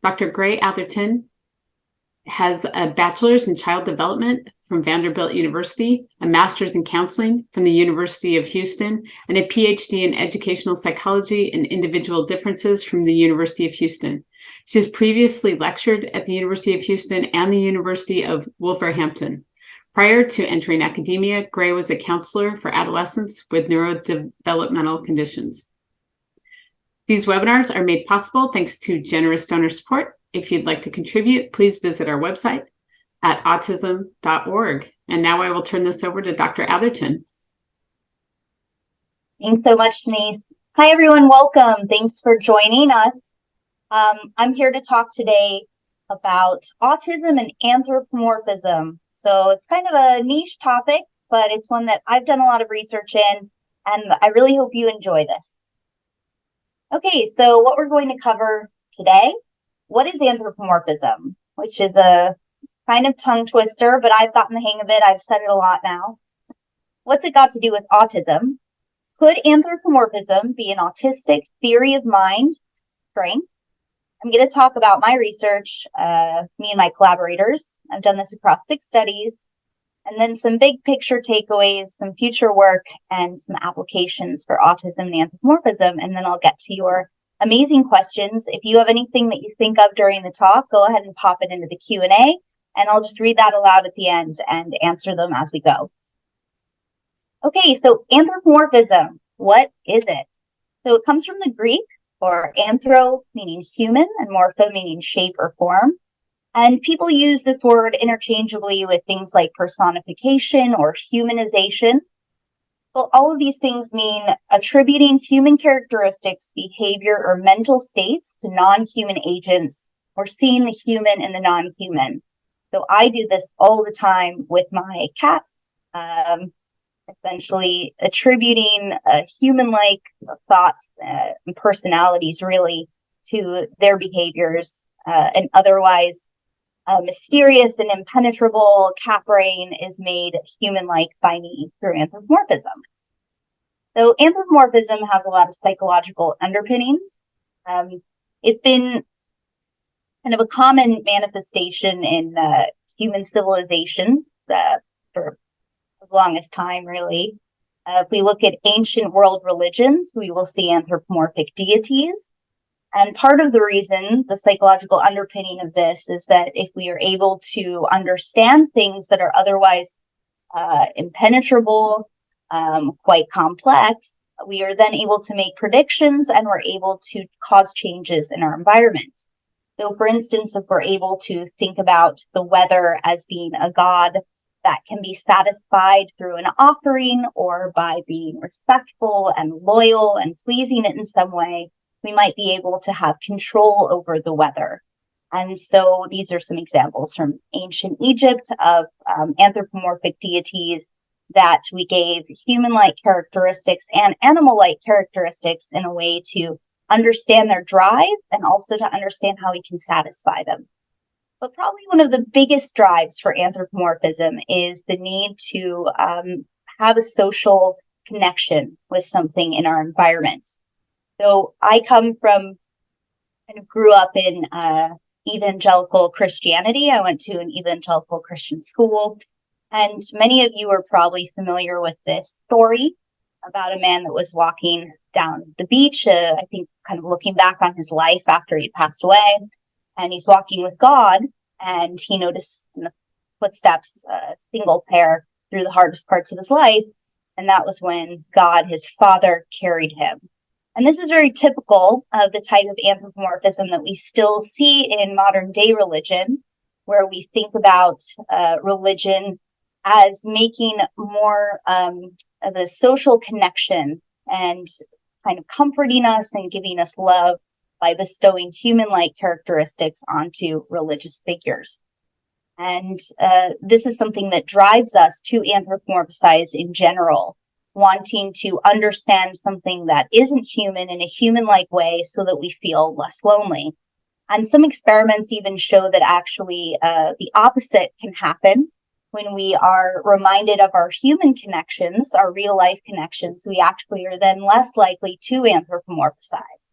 Dr. Gray Atherton has a bachelor's in child development from Vanderbilt University, a master's in counseling from the University of Houston, and a Ph.D. in educational psychology and individual differences from the University of Houston. She has previously lectured at the University of Houston and the University of Wolverhampton. Prior to entering academia, Gray was a counselor for adolescents with neurodevelopmental conditions. These webinars are made possible thanks to generous donor support. If you'd like to contribute, please visit our website at autism.org. And now I will turn this over to Dr. Atherton. Thanks so much, Denise. Hi, everyone. Welcome. Thanks for joining us. I'm here to talk today about autism and anthropomorphism. So it's kind of a niche topic, but it's one that I've done a lot of research in, and I really hope you enjoy this. Okay, so what we're going to cover today, what is anthropomorphism, which is a kind of tongue twister, but I've gotten the hang of it. I've said it a lot now. What's it got to do with autism? Could anthropomorphism be an autistic theory of mind strength? I'm going to talk about my research, me and my collaborators. I've done this across 6 studies, and then some big picture takeaways, some future work, and some applications for autism and anthropomorphism. And then I'll get to your amazing questions. If you have anything that you think of during the talk, go ahead and pop it into the Q&A, and I'll just read that aloud at the end and answer them as we go. Okay, so anthropomorphism, what is it? So it comes from the Greek, or anthro meaning human and morpho meaning shape or form. And people use this word interchangeably with things like personification or humanization. Well, all of these things mean attributing human characteristics, behavior, or mental states to non-human agents, or seeing the human in the non-human. So I do this all the time with my cats, essentially attributing human-like thoughts and personalities really to their behaviors, and otherwise mysterious and impenetrable cat brain is made human-like by me through anthropomorphism. So anthropomorphism has a lot of psychological underpinnings. It's been kind of a common manifestation in human civilization for the longest time, really. If we look at ancient world religions, we will see anthropomorphic deities. And part of the reason, the psychological underpinning of this, is that if we are able to understand things that are otherwise impenetrable, quite complex, we are then able to make predictions, and we're able to cause changes in our environment. So for instance, if we're able to think about the weather as being a god that can be satisfied through an offering or by being respectful and loyal and pleasing it in some way, we might be able to have control over the weather. And so these are some examples from ancient Egypt of anthropomorphic deities that we gave human-like characteristics and animal-like characteristics in a way to understand their drive and also to understand how we can satisfy them. But probably one of the biggest drives for anthropomorphism is the need to have a social connection with something in our environment. So I kind of grew up in evangelical Christianity. I went to an evangelical Christian school, and many of you are probably familiar with this story about a man that was walking down the beach, I think kind of looking back on his life after he passed away. And he's walking with God, and he noticed in the footsteps a single pair through the hardest parts of his life. And that was when God, his father, carried him. And this is very typical of the type of anthropomorphism that we still see in modern day religion, where we think about religion as making more of a social connection and kind of comforting us and giving us love by bestowing human-like characteristics onto religious figures. And this is something that drives us to anthropomorphize in general, wanting to understand something that isn't human in a human-like way so that we feel less lonely. And some experiments even show that actually the opposite can happen. When we are reminded of our human connections, our real-life connections, we actually are then less likely to anthropomorphize.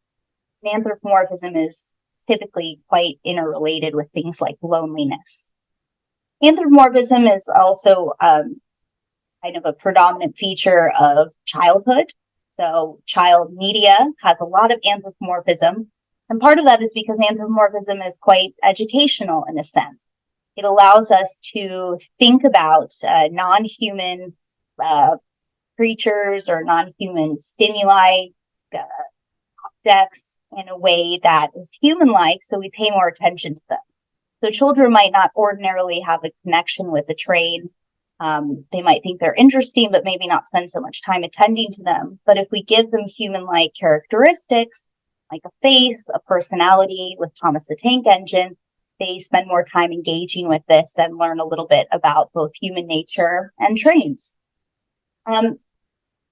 Anthropomorphism is typically quite interrelated with things like loneliness. Anthropomorphism is also kind of a predominant feature of childhood. So child media has a lot of anthropomorphism. And part of that is because anthropomorphism is quite educational in a sense. It allows us to think about non-human creatures or non-human stimuli, objects in a way that is human-like, so we pay more attention to them. So children might not ordinarily have a connection with a train. They might think they're interesting, but maybe not spend so much time attending to them. But if we give them human-like characteristics, like a face, a personality with Thomas the Tank Engine, they spend more time engaging with this and learn a little bit about both human nature and trains.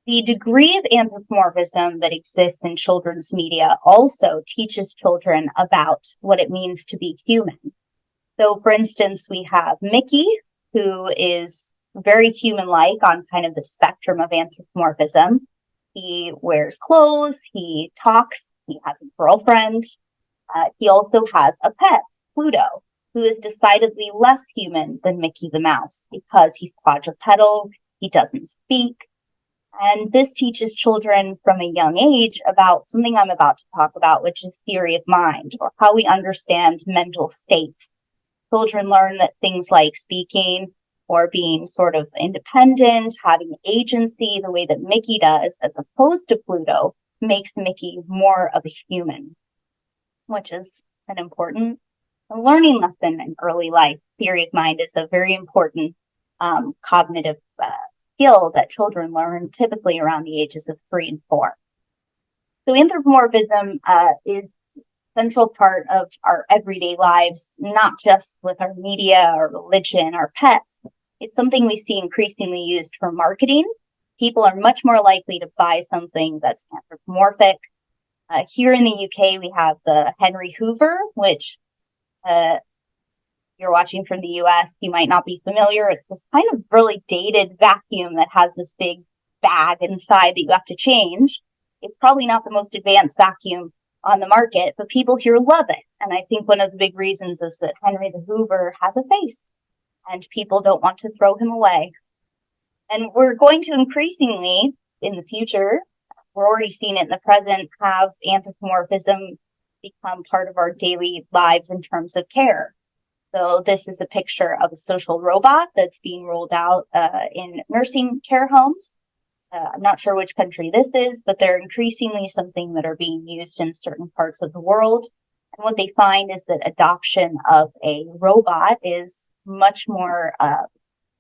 The degree of anthropomorphism that exists in children's media also teaches children about what it means to be human. So, for instance, we have Mickey, who is very human-like on kind of the spectrum of anthropomorphism. He wears clothes, he talks, he has a girlfriend. He also has a pet, Pluto, who is decidedly less human than Mickey the Mouse because he's quadrupedal, he doesn't speak. And this teaches children from a young age about something I'm about to talk about, which is theory of mind, or how we understand mental states. Children learn that things like speaking or being sort of independent, having agency the way that Mickey does, as opposed to Pluto, makes Mickey more of a human, which is an important learning lesson in early life. Theory of mind is a very important cognitive skill that children learn typically around the ages of 3 and 4. So anthropomorphism is a central part of our everyday lives, not just with our media, our religion, our pets. It's something we see increasingly used for marketing. People are much more likely to buy something that's anthropomorphic. Here in the UK, we have the Henry Hoover, which you're watching from the US, you might not be familiar. It's this kind of really dated vacuum that has this big bag inside that you have to change. It's probably not the most advanced vacuum on the market, but people here love it. And I think one of the big reasons is that Henry the Hoover has a face and people don't want to throw him away. And we're going to increasingly in the future, we're already seeing it in the present, have anthropomorphism become part of our daily lives in terms of care. So this is a picture of a social robot that's being rolled out in nursing care homes. I'm not sure which country this is, but they're increasingly something that are being used in certain parts of the world. And what they find is that adoption of a robot is much more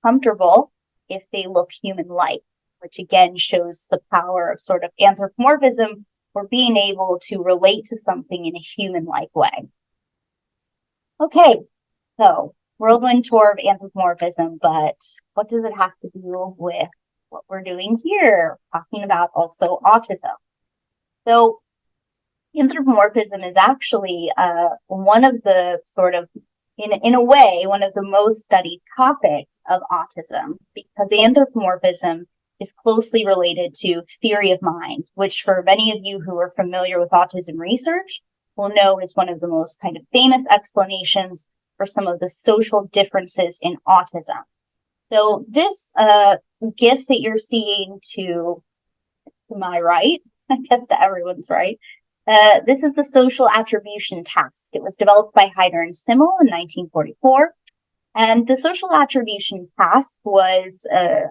comfortable if they look human-like, which again shows the power of sort of anthropomorphism or being able to relate to something in a human-like way. Okay. So, whirlwind tour of anthropomorphism, but what does it have to do with what we're doing here? Talking about also autism. So, anthropomorphism is actually one of the sort of, in a way, one of the most studied topics of autism, because anthropomorphism is closely related to theory of mind, which for many of you who are familiar with autism research will know is one of the most kind of famous explanations for some of the social differences in autism. So this GIF that you're seeing to my right, I guess to everyone's right, this is the social attribution task. It was developed by Hyder and Simmel in 1944. And the social attribution task was a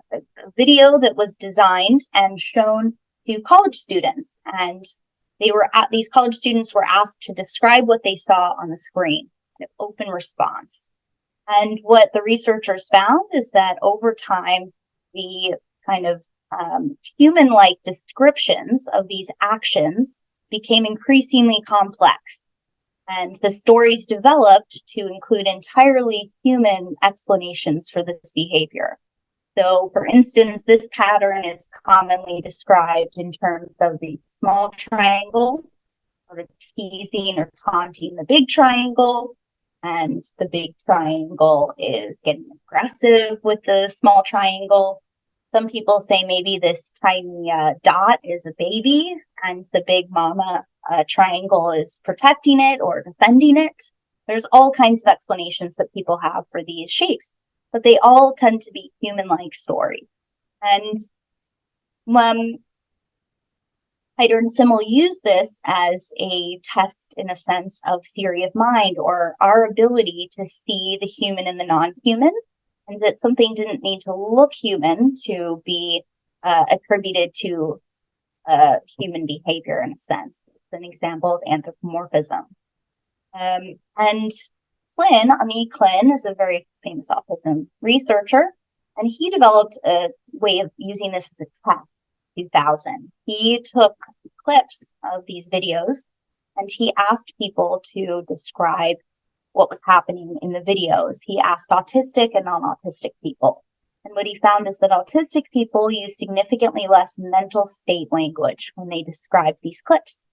video that was designed and shown to college students. And these college students were asked to describe what they saw on the screen. Open response. And what the researchers found is that over time, the kind of human-like descriptions of these actions became increasingly complex. And the stories developed to include entirely human explanations for this behavior. So, for instance, this pattern is commonly described in terms of the small triangle, sort of teasing or taunting the big triangle. And the big triangle is getting aggressive with the small triangle. Some people say maybe this tiny dot is a baby and the big mama triangle is protecting it or defending it. There's all kinds of explanations that people have for these shapes, but they all tend to be human-like stories. And Heider and Simmel use this as a test, in a sense, of theory of mind, or our ability to see the human in the non-human, and that something didn't need to look human to be attributed to human behavior, in a sense. It's an example of anthropomorphism. And Ami Klin is a very famous autism researcher, and he developed a way of using this as a test. 2000. He took clips of these videos and he asked people to describe what was happening in the videos. He asked autistic and non-autistic people. And what he found is that autistic people use significantly less mental state language when they described these clips.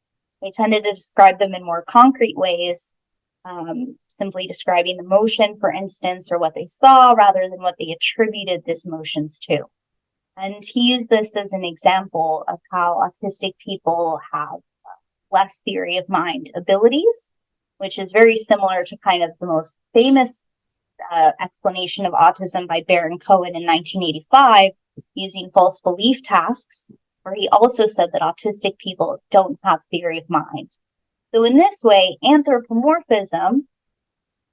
They tended to describe them in more concrete ways, simply describing the motion, for instance, or what they saw, rather than what they attributed these motions to. And he used this as an example of how autistic people have less theory of mind abilities, which is very similar to kind of the most famous explanation of autism by Baron Cohen in 1985, using false belief tasks, where he also said that autistic people don't have theory of mind. So in this way, anthropomorphism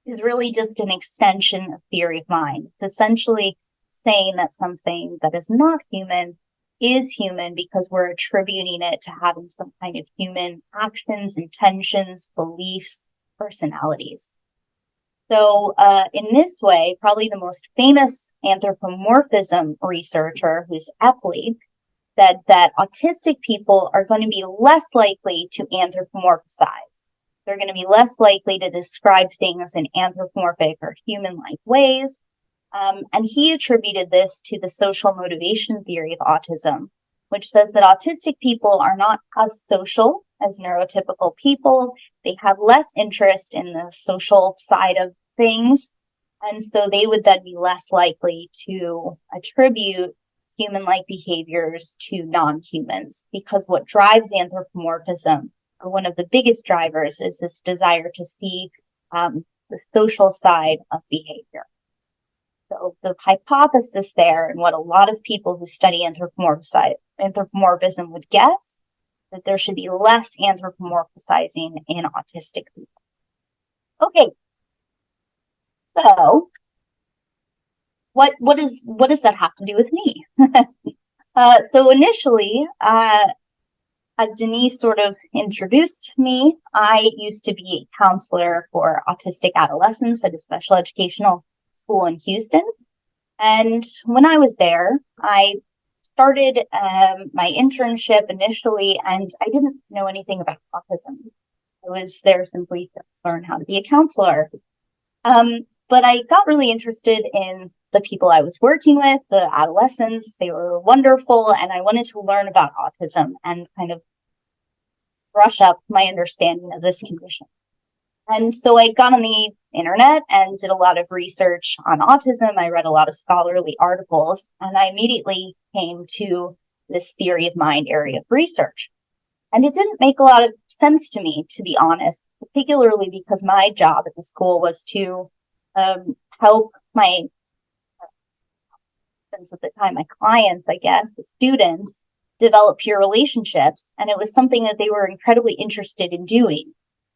is really just an extension of theory of mind. It's essentially saying that something that is not human is human because we're attributing it to having some kind of human actions, intentions, beliefs, personalities. So in this way, probably the most famous anthropomorphism researcher, who's Epley, said that autistic people are going to be less likely to anthropomorphize. They're going to be less likely to describe things in anthropomorphic or human-like ways. And he attributed this to the social motivation theory of autism, which says that autistic people are not as social as neurotypical people. They have less interest in the social side of things. And so they would then be less likely to attribute human-like behaviors to non-humans, because what drives anthropomorphism, or one of the biggest drivers, is this desire to see the social side of behavior. So the hypothesis there, and what a lot of people who study anthropomorphism would guess, that there should be less anthropomorphizing in autistic people. Okay, so what does that have to do with me? So initially, as Denise sort of introduced me, I used to be a counselor for autistic adolescents at a special educational school in Houston. And when I was there, I started my internship initially, and I didn't know anything about autism. I was there simply to learn how to be a counselor. But I got really interested in the people I was working with, the adolescents. They were wonderful, and I wanted to learn about autism and kind of brush up my understanding of this condition. And so I got on the internet and did a lot of research on autism. I read a lot of scholarly articles, and I immediately came to this theory of mind area of research. And it didn't make a lot of sense to me, to be honest, particularly because my job at the school was to help my, at the time, my clients, I guess, the students, develop peer relationships. And it was something that they were incredibly interested in doing.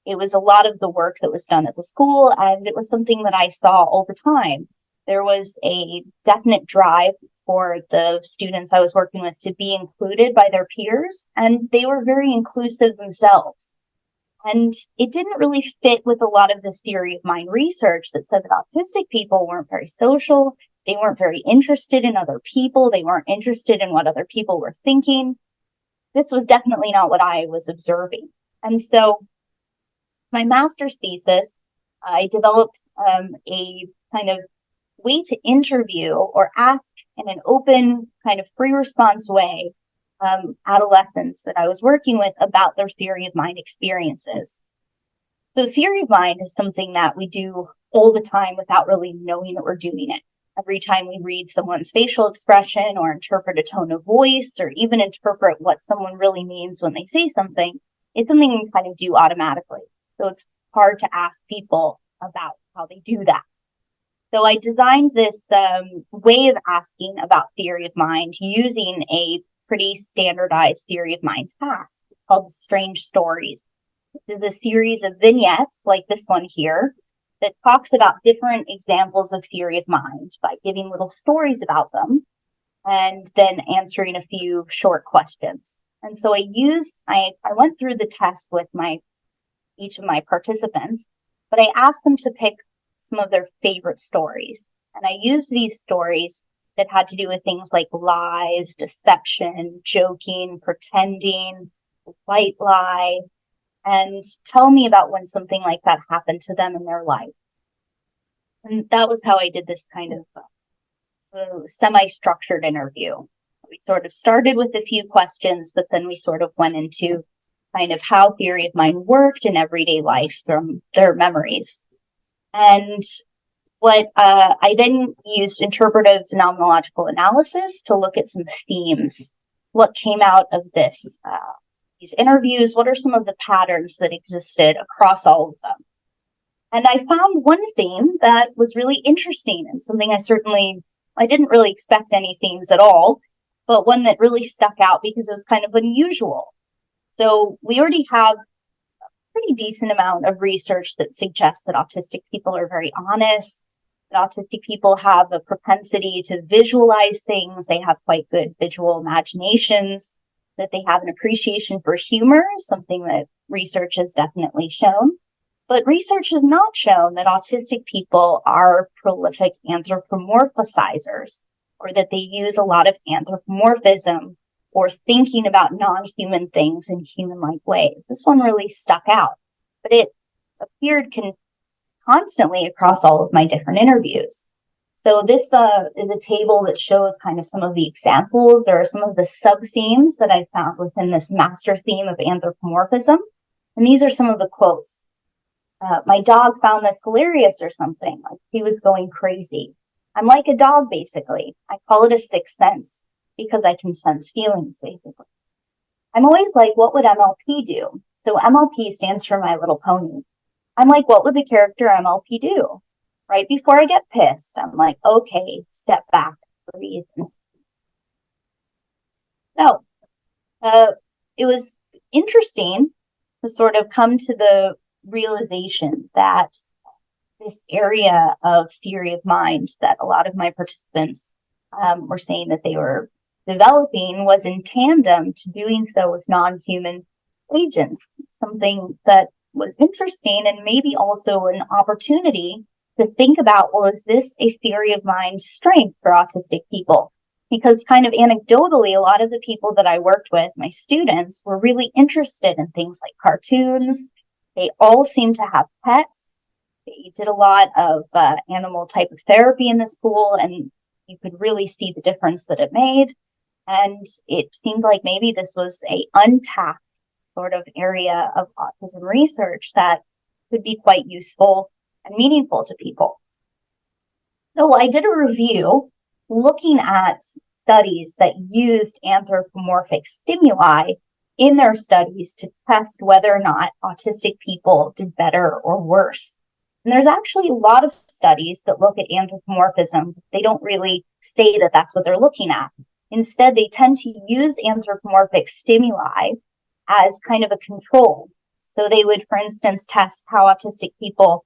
It was a lot of the work that was done at the school, and it was something that I saw all the time. There was a definite drive for the students I was working with to be included by their peers, and they were very inclusive themselves. And it didn't really fit with a lot of this theory of mind research that said that autistic people weren't very social, they weren't very interested in other people, they weren't interested in what other people were thinking. This was definitely not what I was observing. And so my master's thesis, I developed a kind of way to interview or ask in an open, kind of free response way adolescents that I was working with about their theory of mind experiences. So theory of mind is something that we do all the time without really knowing that we're doing it. every time we read someone's facial expression or interpret a tone of voice or even interpret what someone really means when they say something, it's something we kind of do automatically. So it's hard to ask people about how they do that. So I designed this way of asking about theory of mind using a pretty standardized theory of mind task called Strange Stories. This is a series of vignettes like this one here that talks about different examples of theory of mind by giving little stories about them and then answering a few short questions. And so I went through the test with each of my participants, but I asked them to pick some of their favorite stories. And I used these stories that had to do with things like lies, deception, joking, pretending, white lie, and tell me about when something like that happened to them in their life. And that was how I did this kind of semi-structured interview. We sort of started with a few questions, but then we sort of went into kind of how theory of mind worked in everyday life from their memories. And what I then used interpretive phenomenological analysis to look at some themes. What came out of these interviews? What are some of the patterns that existed across all of them? And I found one theme that was really interesting and something I didn't really expect any themes at all, but one that really stuck out because it was kind of unusual. So we already have a pretty decent amount of research that suggests that autistic people are very honest, that autistic people have a propensity to visualize things, they have quite good visual imaginations, that they have an appreciation for humor, something that research has definitely shown. But research has not shown that autistic people are prolific anthropomorphizers, or that they use a lot of anthropomorphism or thinking about non-human things in human-like ways. This one really stuck out, but it appeared constantly across all of my different interviews. So this is a table that shows kind of some of the examples or some of the sub-themes that I found within this master theme of anthropomorphism. And these are some of the quotes. My dog found this hilarious or something, like he was going crazy. I'm like a dog, basically. I call it a sixth sense because I can sense feelings, basically. I'm always like, what would MLP do? So MLP stands for My Little Pony. I'm like, what would the character MLP do? Right before I get pissed, I'm like, okay, step back, breathe. So it was interesting to sort of come to the realization that this area of theory of mind that a lot of my participants were saying that they were developing was in tandem to doing so with non-human agents, something that was interesting and maybe also an opportunity to think about, well, is this a theory of mind strength for autistic people? Because kind of anecdotally, a lot of the people that I worked with, my students, were really interested in things like cartoons. They all seemed to have pets. They did a lot of animal type of therapy in the school, and you could really see the difference that it made. And it seemed like maybe this was a untapped sort of area of autism research that could be quite useful and meaningful to people. So I did a review looking at studies that used anthropomorphic stimuli in their studies to test whether or not autistic people did better or worse. And there's actually a lot of studies that look at anthropomorphism. They don't really say that that's what they're looking at. Instead, they tend to use anthropomorphic stimuli as kind of a control. So they would, for instance, test how autistic people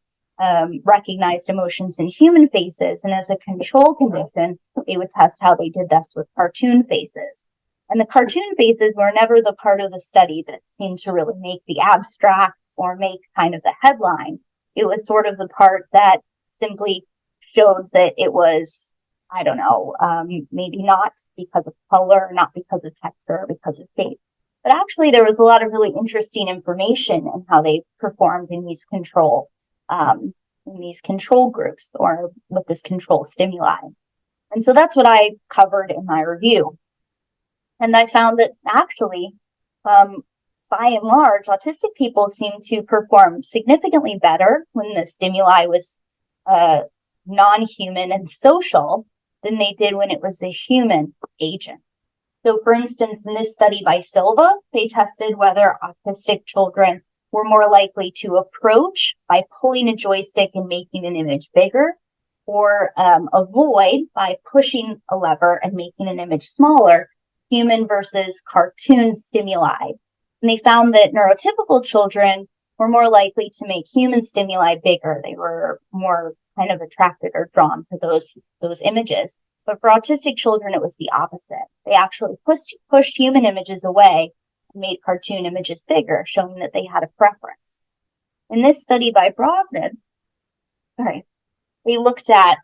recognized emotions in human faces. And as a control condition, they would test how they did this with cartoon faces. And the cartoon faces were never the part of the study that seemed to really make the abstract or make kind of the headline. It was sort of the part that simply showed that it was, I don't know, maybe not because of color, not because of texture, because of shape. But actually, there was a lot of really interesting information in how they performed in these control groups or with this control stimuli. And so that's what I covered in my review. And I found that actually, by and large, autistic people seem to perform significantly better when the stimuli was non-human and social than they did when it was a human agent. So for instance, in this study by Silva, they tested whether autistic children were more likely to approach by pulling a joystick and making an image bigger, or avoid by pushing a lever and making an image smaller, human versus cartoon stimuli. And they found that neurotypical children were more likely to make human stimuli bigger. They were more kind of attracted or drawn to those images. But for autistic children, it was the opposite. They actually pushed human images away and made cartoon images bigger, showing that they had a preference. In this study by Brosnan, they looked at,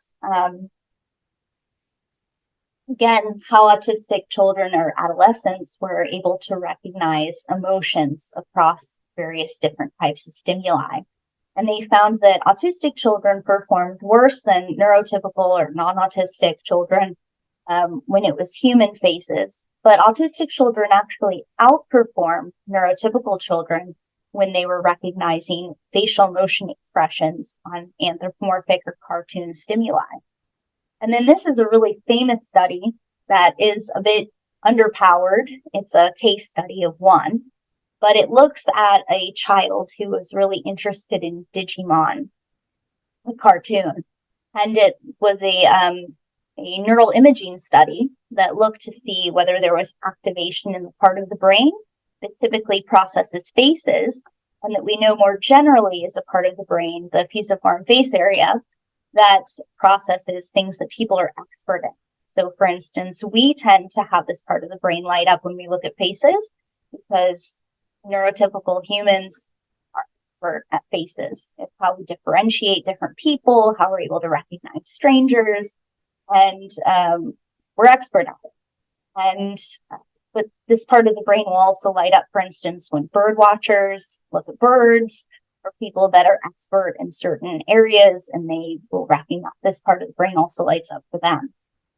again, how autistic children or adolescents were able to recognize emotions across various different types of stimuli. And they found that autistic children performed worse than neurotypical or non-autistic children when it was human faces. But autistic children actually outperformed neurotypical children when they were recognizing facial motion expressions on anthropomorphic or cartoon stimuli. And then this is a really famous study that is a bit underpowered. It's a case study of one, but it looks at a child who was really interested in Digimon, the cartoon. And it was a neural imaging study that looked to see whether there was activation in the part of the brain that typically processes faces, and that we know more generally is a part of the brain, the fusiform face area, that processes things that people are expert in. So for instance, we tend to have this part of the brain light up when we look at faces because neurotypical humans are expert at faces. It's how we differentiate different people, how we're able to recognize strangers, and we're expert at it. And but this part of the brain will also light up, for instance, when bird watchers look at birds, or people that are expert in certain areas, and they will recognize this part of the brain also lights up for them.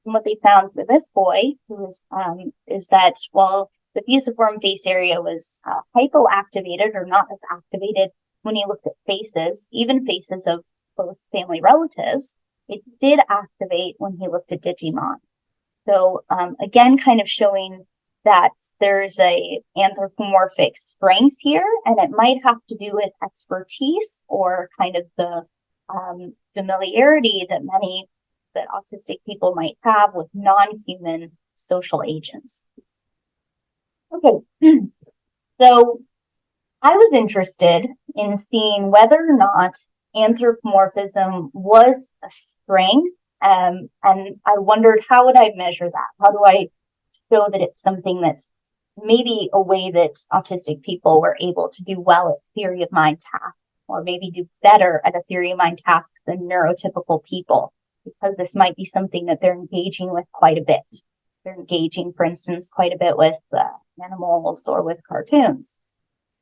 And what they found for this boy is that while the fusiform face area was hypoactivated or not as activated when he looked at faces, even faces of close family relatives, it did activate when he looked at Digimon. So again, kind of showing that there's a anthropomorphic strength here, and it might have to do with expertise or kind of the familiarity that autistic people might have with non-human social agents. Okay, so I was interested in seeing whether or not anthropomorphism was a strength, and I wondered, how would I measure that? How do I show that it's something that's maybe a way that autistic people were able to do well at theory of mind tasks, or maybe do better at a theory of mind task than neurotypical people, because this might be something that they're engaging with quite a bit. They're engaging, for instance, quite a bit with animals or with cartoons.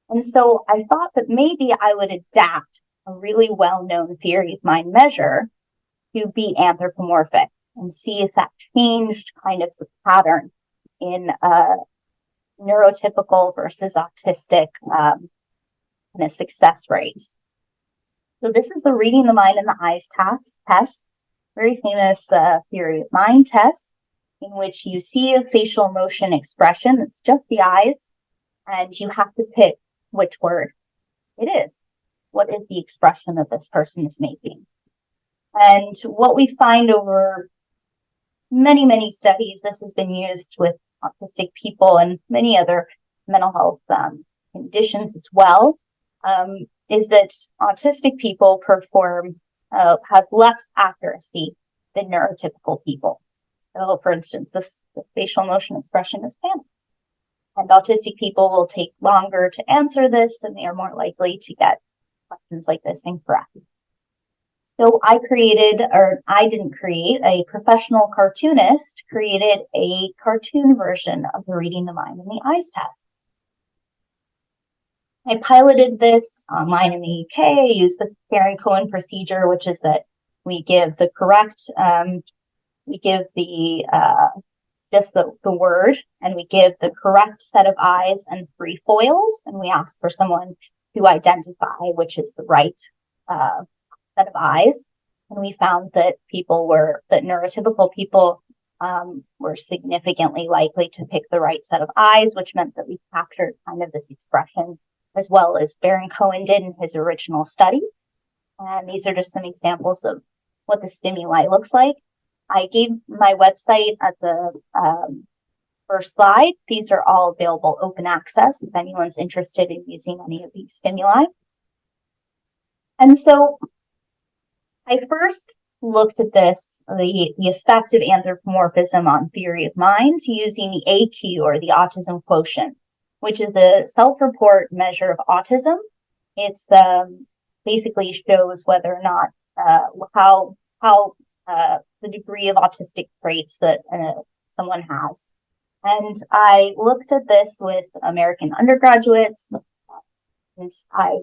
And so I thought that maybe I would adapt a really well-known theory of mind measure to be anthropomorphic and see if that changed kind of the pattern in neurotypical versus autistic kind of success rates. So this is the reading the mind and the eyes test, very famous theory of mind test, in which you see a facial motion expression. It's just the eyes, and you have to pick which word it is. What is the expression that this person is making? And what we find over many, many studies, this has been used with autistic people and many other mental health conditions as well, is that autistic people have less accuracy than neurotypical people. So for instance, this facial motion expression is panic. And autistic people will take longer to answer this, and they are more likely to get questions like this incorrect. So I didn't create, a professional cartoonist created a cartoon version of the reading the mind and the eyes test. I piloted this online in the UK. I used the Farring-Cohen procedure, which is that we give the correct, just the word, and we give the correct set of eyes and 3 foils, and we ask for someone to identify which is the right set of eyes. And we found that neurotypical people were significantly likely to pick the right set of eyes, which meant that we captured kind of this expression as well as Baron Cohen did in his original study. And these are just some examples of what the stimuli looks like. I gave my website at the first slide. These are all available open access if anyone's interested in using any of these stimuli. And so I first looked at the effect of anthropomorphism on theory of mind using the AQ, or the autism quotient, which is the self-report measure of autism. It's basically shows whether or not how the degree of autistic traits that someone has. And I looked at this with American undergraduates, and I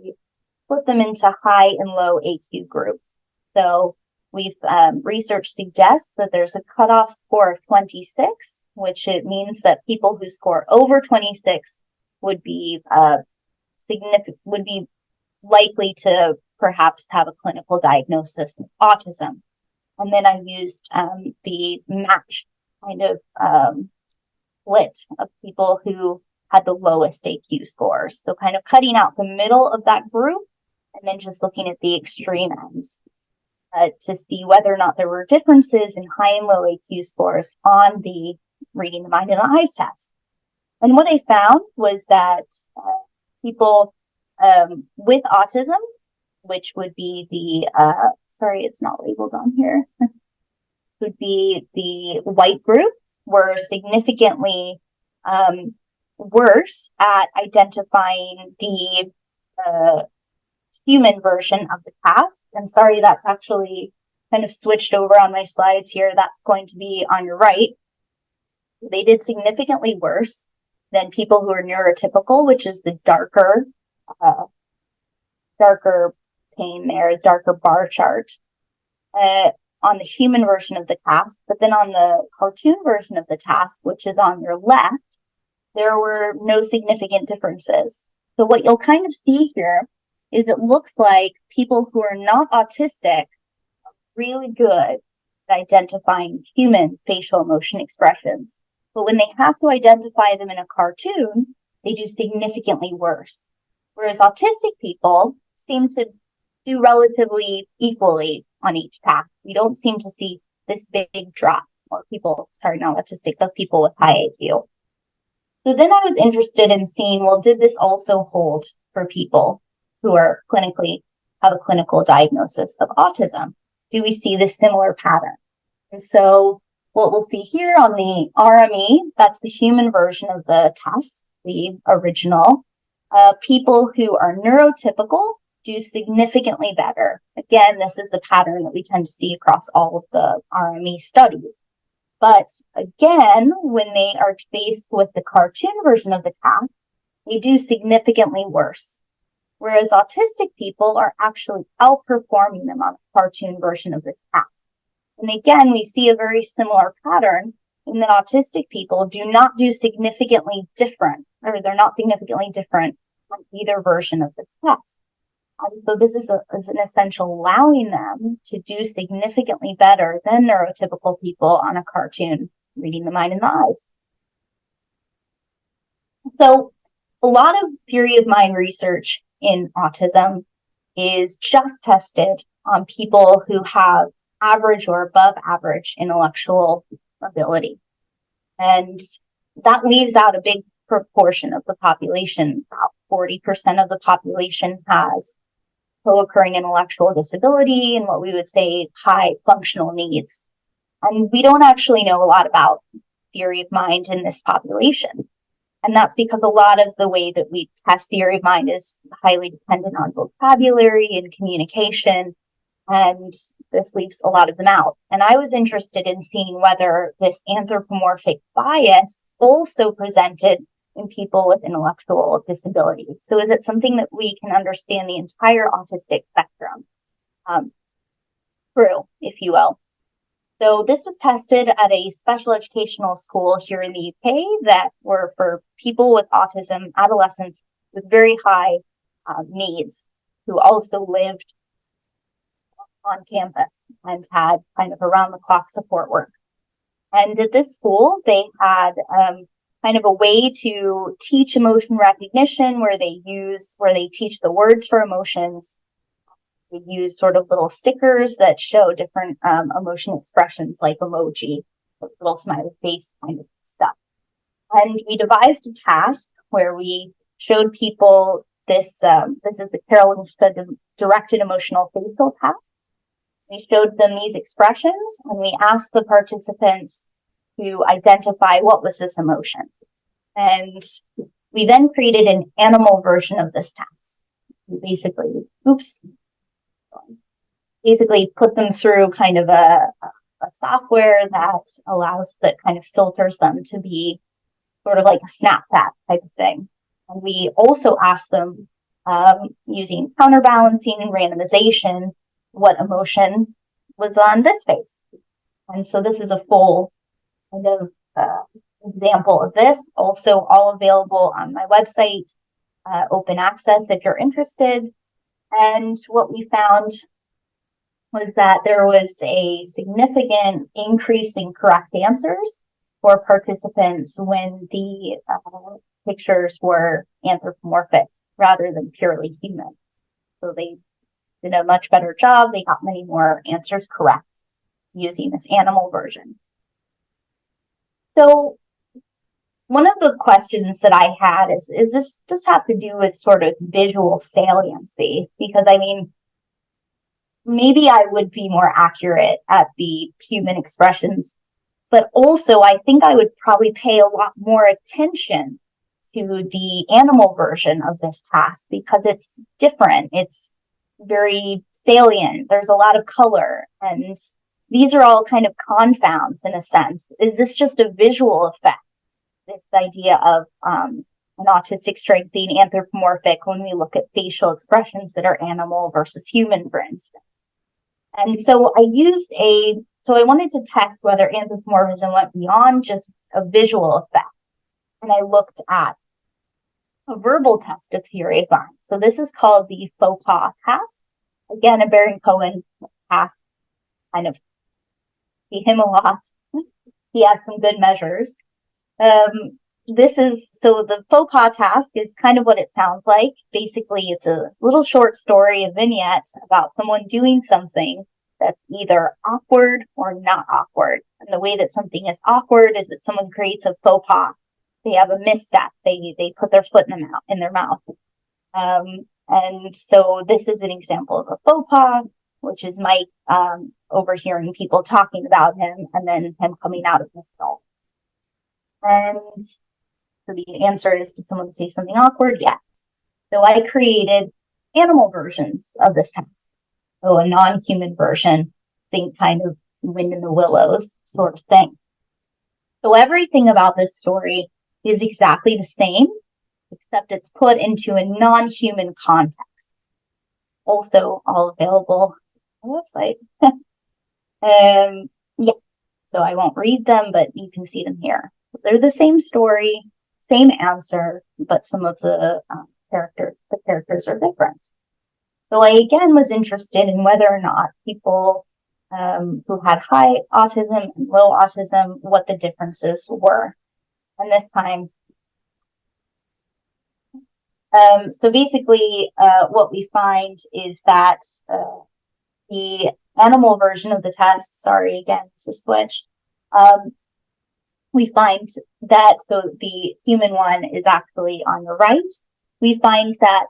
split them into high and low AQ groups. So research suggests that there's a cutoff score of 26, which it means that people who score over 26 would be likely to perhaps have a clinical diagnosis of autism. And then I used the match kind of split of people who had the lowest AQ scores. So kind of cutting out the middle of that group and then just looking at the extreme ends to see whether or not there were differences in high and low AQ scores on the reading the mind and the eyes test. And what I found was that people with autism, which would be the, sorry, it's not labeled on here, would be the white group, were significantly worse at identifying the human version of the task. And sorry, that's actually kind of switched over on my slides here. That's going to be on your right. They did significantly worse than people who are neurotypical, which is the darker pane there, darker bar chart, on the human version of the task. But then on the cartoon version of the task, which is on your left, there were no significant differences. So what you'll kind of see here is it looks like people who are not autistic are really good at identifying human facial emotion expressions. But when they have to identify them in a cartoon, they do significantly worse. Whereas autistic people seem to do relatively equally on each task. We don't seem to see this big drop, or people, sorry, not autistic, but people with high AQ. So then I was interested in seeing, well, did this also hold for people who are have a clinical diagnosis of autism? Do we see this similar pattern? And so what we'll see here on the RME, that's the human version of the test, the original. People who are neurotypical do significantly better. Again, this is the pattern that we tend to see across all of the RME studies. But again, when they are faced with the cartoon version of the task, they do significantly worse. Whereas autistic people are actually outperforming them on the cartoon version of this task. And again, we see a very similar pattern in that autistic people do not do significantly different, or they're not significantly different on either version of this test. So this is an essential allowing them to do significantly better than neurotypical people on a cartoon reading the mind and the eyes. So a lot of theory of mind research in autism is just tested on people who have average or above average intellectual ability. And that leaves out a big proportion of the population. About 40% of the population has co-occurring intellectual disability and what we would say high functional needs. And we don't actually know a lot about theory of mind in this population. And that's because a lot of the way that we test theory of mind is highly dependent on vocabulary and communication. And this leaves a lot of them out. And I was interested in seeing whether this anthropomorphic bias also presented in people with intellectual disability. So is it something that we can understand the entire autistic spectrum through, if you will? So this was tested at a special educational school here in the UK that were for people with autism, adolescents with very high needs, who also lived on campus and had kind of around the clock support work. And at this school, they had kind of a way to teach emotion recognition where they teach the words for emotions. They use sort of little stickers that show different emotion expressions like emoji, little smiley face kind of stuff. And we devised a task where we showed people this is the Karolinska directed emotional facial task. We showed them these expressions and we asked the participants to identify what was this emotion. And we then created an animal version of this task. We basically put them through kind of a software that kind of filters them to be sort of like a Snapchat type of thing. And we also asked them, using counterbalancing and randomization, what emotion was on this face. And so this is a full kind of example of this, also all available on my website, open access if you're interested. And what we found was that there was a significant increase in correct answers for participants when the pictures were anthropomorphic rather than purely human. So they did a much better job. They got many more answers correct using this animal version. So one of the questions that I had is this just have to do with sort of visual saliency? Because I mean, maybe I would be more accurate at the human expressions, but also I think I would probably pay a lot more attention to the animal version of this task because it's different. It's very salient. There's a lot of color, and these are all kind of confounds in a sense. Is this just a visual effect? This idea of an autistic trait being anthropomorphic when we look at facial expressions that are animal versus human, for instance. And so I wanted to test whether anthropomorphism went beyond just a visual effect. And I looked at a verbal test of theory of mind. So this is called the faux pas task. Again, a Baron Cohen task, kind of see him a lot. He has some good measures. The faux pas task is kind of what it sounds like. Basically, it's a little short story, a vignette about someone doing something that's either awkward or not awkward. And the way that something is awkward is that someone creates a faux pas. They have a misstep. They put their foot in their mouth. And so this is an example of a faux pas, which is Mike overhearing people talking about him and then him coming out of his stall. And so the answer is, did someone say something awkward? Yes. So I created animal versions of this task. So a non-human version, think kind of Wind in the Willows sort of thing. So everything about this story is exactly the same, except it's put into a non-human context. Also all available on the website. So I won't read them, but you can see them here. They're the same story, same answer, but some of the characters are different. So I again was interested in whether or not people who had high autism and low autism, what the differences were. And this time, so basically what we find is that the animal version of the test, sorry, again, it's a switch, we find that, so the human one is actually on the right. We find that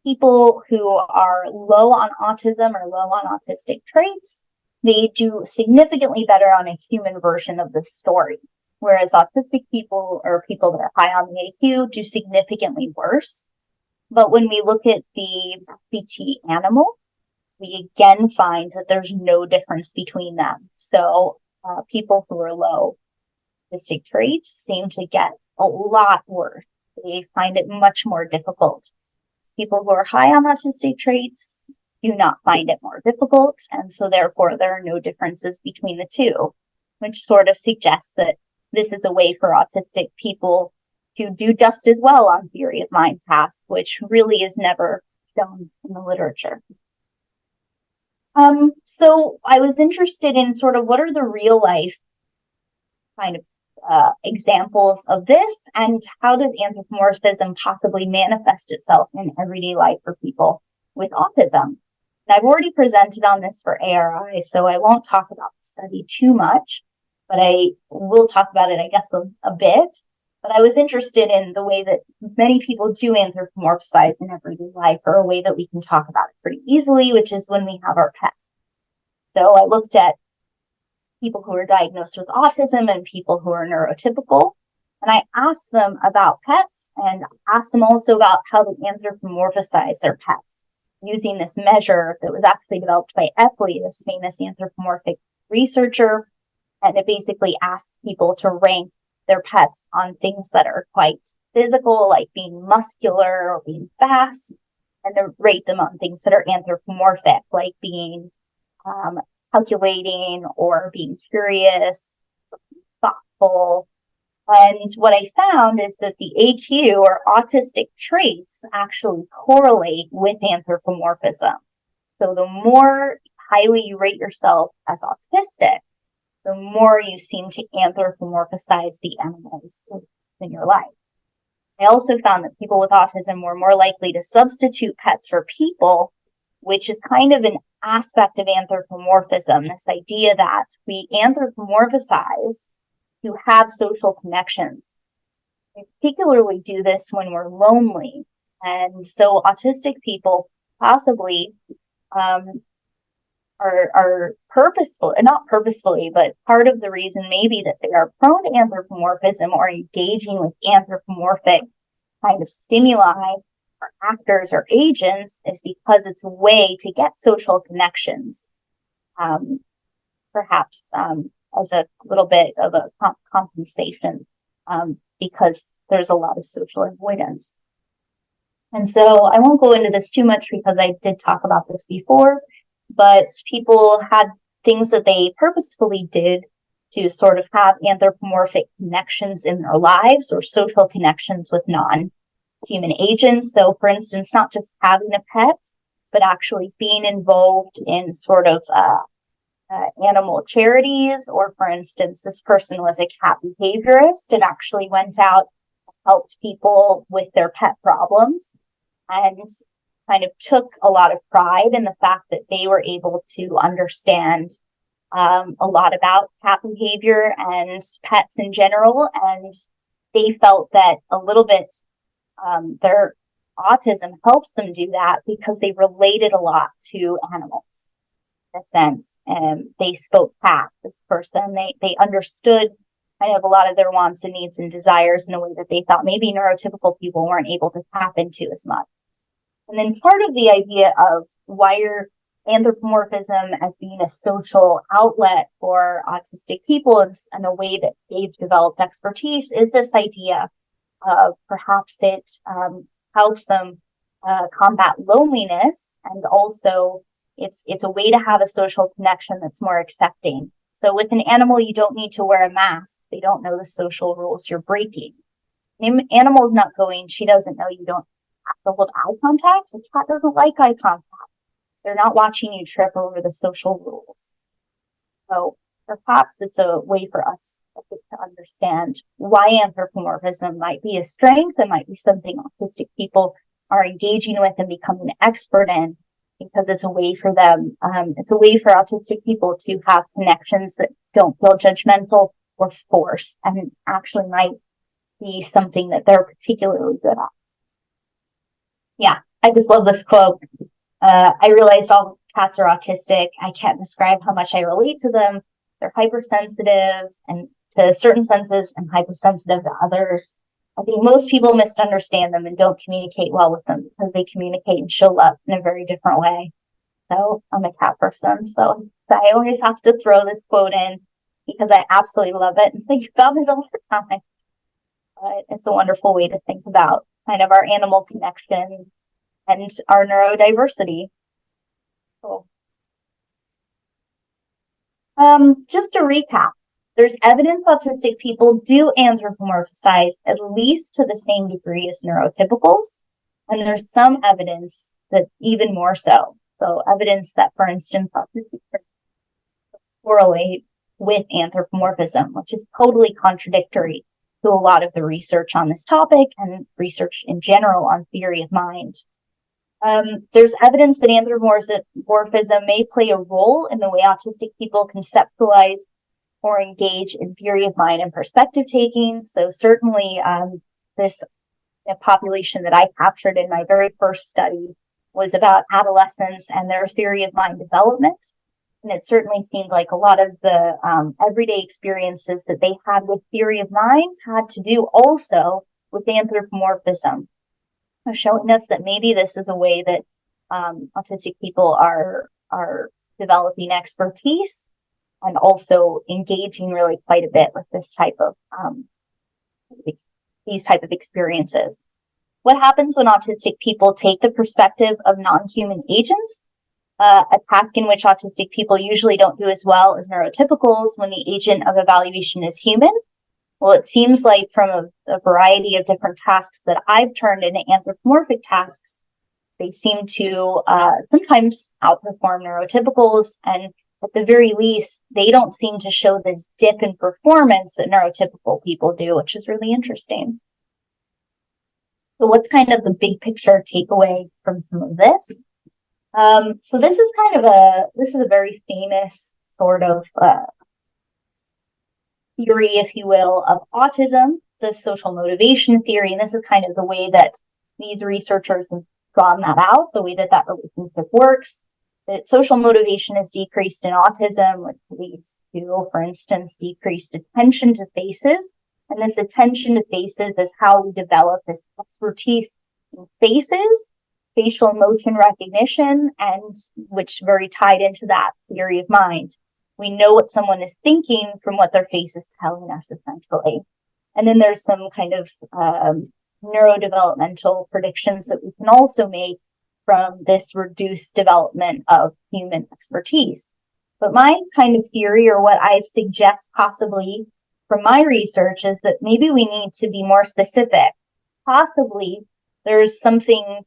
people who are low on autism or low on autistic traits, they do significantly better on a human version of the story, whereas autistic people or people that are high on the AQ do significantly worse. But when we look at the BT animal, we again find that there's no difference between them. So people who are low autistic traits seem to get a lot worse. They find it much more difficult. People who are high on autistic traits do not find it more difficult, and so therefore there are no differences between the two, which sort of suggests that this is a way for autistic people to do just as well on theory of mind tasks, which really is never shown in the literature. So I was interested in sort of what are the real life kind of examples of this, and how does anthropomorphism possibly manifest itself in everyday life for people with autism? And I've already presented on this for ARI, so I won't talk about the study too much, but I will talk about it, I guess, a bit. But I was interested in the way that many people do anthropomorphize in everyday life, or a way that we can talk about it pretty easily, which is when we have our pets. So I looked at people who are diagnosed with autism and people who are neurotypical. And I asked them about pets, and asked them also about how they anthropomorphize their pets using this measure that was actually developed by Epley, this famous anthropomorphic researcher. And it basically asks people to rank their pets on things that are quite physical, like being muscular or being fast, and to rate them on things that are anthropomorphic, like being calculating or being curious, thoughtful. And what I found is that the AQ, or autistic traits, actually correlate with anthropomorphism. So the more highly you rate yourself as autistic, the more you seem to anthropomorphize the animals in your life. I also found that people with autism were more likely to substitute pets for people, which is kind of an aspect of anthropomorphism, this idea that we anthropomorphize to have social connections. We particularly do this when we're lonely. And so autistic people possibly are purposeful, not purposefully, but part of the reason maybe that they are prone to anthropomorphism or engaging with anthropomorphic kind of stimuli or actors or agents is because it's a way to get social connections, perhaps as a little bit of a compensation, because there's a lot of social avoidance. And so I won't go into this too much because I did talk about this before, but people had things that they purposefully did to sort of have anthropomorphic connections in their lives, or social connections with non-human agents. So for instance, not just having a pet, but actually being involved in sort of animal charities, or for instance, this person was a cat behaviorist and actually went out and helped people with their pet problems, and kind of took a lot of pride in the fact that they were able to understand a lot about cat behavior and pets in general. And they felt that a little bit their autism helps them do that because they related a lot to animals. In a sense, and they spoke cat, this person. They understood kind of a lot of their wants and needs and desires in a way that they thought maybe neurotypical people weren't able to tap into as much. And then part of the idea of why anthropomorphism as being a social outlet for autistic people and a way that they've developed expertise is this idea of perhaps it helps them combat loneliness, and also it's a way to have a social connection that's more accepting. So with an animal, you don't need to wear a mask. They don't know the social rules you're breaking. An animal is not going, she doesn't know you don't have to hold eye contact. The cat doesn't like eye contact. They're not watching you trip over the social rules. So perhaps it's a way for us to understand why anthropomorphism might be a strength and might be something autistic people are engaging with and becoming expert in, because it's a way for them, it's a way for autistic people to have connections that don't feel judgmental or forced, and actually might be something that they're particularly good at. Yeah, I just love this quote. I realized all cats are autistic. I can't describe how much I relate to them. They're hypersensitive and to certain senses and hypersensitive to others. I think most people misunderstand them and don't communicate well with them because they communicate and show love in a very different way. So I'm a cat person, so I always have to throw this quote in because I absolutely love it and think about it all the time. But it's a wonderful way to think about kind of our animal connection and our neurodiversity. Cool. Just to recap, there's evidence autistic people do anthropomorphize at least to the same degree as neurotypicals, and there's some evidence that even more so. So evidence that, for instance, autistic correlate with anthropomorphism, which is totally contradictory to a lot of the research on this topic and research in general on theory of mind. There's evidence that anthropomorphism may play a role in the way autistic people conceptualize or engage in theory of mind and perspective taking. So certainly this population that I captured in my very first study was about adolescents and their theory of mind development. And it certainly seemed like a lot of the everyday experiences that they had with theory of mind had to do also with anthropomorphism, showing us that maybe this is a way that autistic people are developing expertise and also engaging really quite a bit with this type of these type of experiences. What happens when autistic people take the perspective of non-human agents? A task in which autistic people usually don't do as well as neurotypicals when the agent of evaluation is human. Well, it seems like from a variety of different tasks that I've turned into anthropomorphic tasks, they seem to sometimes outperform neurotypicals, and at the very least, they don't seem to show this dip in performance that neurotypical people do, which is really interesting. So what's kind of the big picture takeaway from some of this? So this is a very famous sort of theory, if you will, of autism, the social motivation theory. And this is kind of the way that these researchers have drawn that out, the way that relationship works. That social motivation is decreased in autism, which leads to, for instance, decreased attention to faces. And this attention to faces is how we develop this expertise in faces, facial motion recognition, and which very tied into that theory of mind. We know what someone is thinking from what their face is telling us, essentially. And then there's some kind of neurodevelopmental predictions that we can also make from this reduced development of human expertise. But my kind of theory, or what I suggest possibly from my research, is that maybe we need to be more specific. Possibly there's something